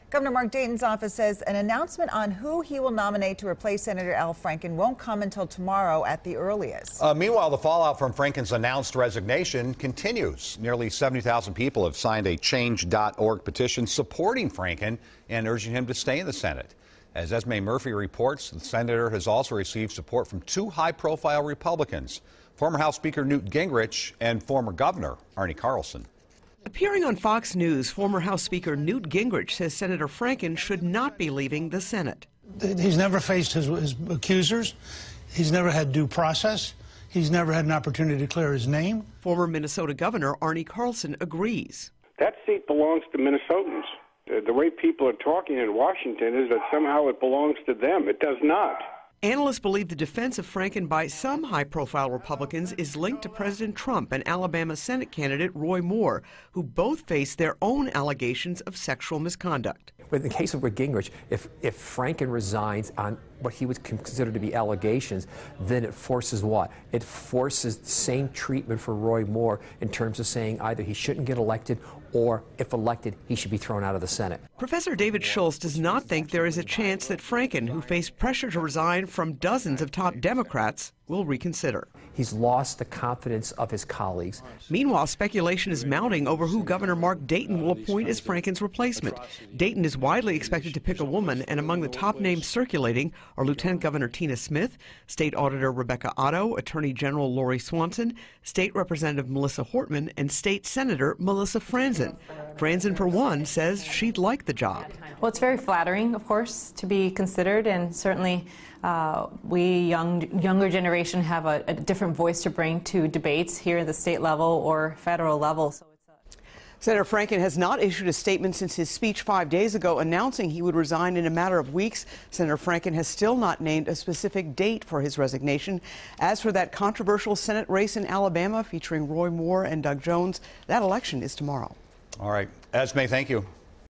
Governor Mark Dayton's office says an announcement on who he will nominate to replace Senator Al Franken won't come until tomorrow at the earliest. Meanwhile, the fallout from Franken's announced resignation continues. Nearly 70,000 people have signed a change.org petition supporting Franken and urging him to stay in the Senate. As Esme Murphy reports, the senator has also received support from two high-profile Republicans, former House Speaker Newt Gingrich and former Governor Arnie Carlson. Appearing on Fox News, former House Speaker Newt Gingrich says Senator Franken should not be leaving the Senate. He's never faced his accusers. He's never had due process. He's never had an opportunity to clear his name. Former Minnesota Governor Arnie Carlson agrees. That seat belongs to Minnesotans. The way people are talking in Washington is that somehow it belongs to them. It does not. Analysts believe the defense of Franken by some high-profile Republicans is linked to President Trump and Alabama Senate candidate Roy Moore, who both face their own allegations of sexual misconduct. But in the case of Gingrich, if Franken resigns on what he would consider to be allegations, then it forces what? It forces the same treatment for Roy Moore in terms of saying either he shouldn't get elected or, if elected, he should be thrown out of the Senate. Professor David Schultz does not think there is a chance that Franken, who faced pressure to resign from dozens of top Democrats, will reconsider. He's lost the confidence of his colleagues. Meanwhile, speculation is mounting over who Governor Mark Dayton will appoint as Franken's replacement. Dayton is widely expected to pick a woman, and among the top names circulating are Lieutenant Governor Tina Smith, State Auditor Rebecca Otto, Attorney General Lori Swanson, State Representative Melissa Hortman, and State Senator Melissa Franzen. Franzen, for one, says she'd like the job. Well, it's very flattering, of course, to be considered, and certainly we younger generation have a different voice to bring to debates here at the state level or federal level. So Senator Franken has not issued a statement since his speech 5 days ago announcing he would resign in a matter of weeks. Senator Franken has still not named a specific date for his resignation. As for that controversial Senate race in Alabama featuring Roy Moore and Doug Jones, that election is tomorrow. All right. Esme, thank you.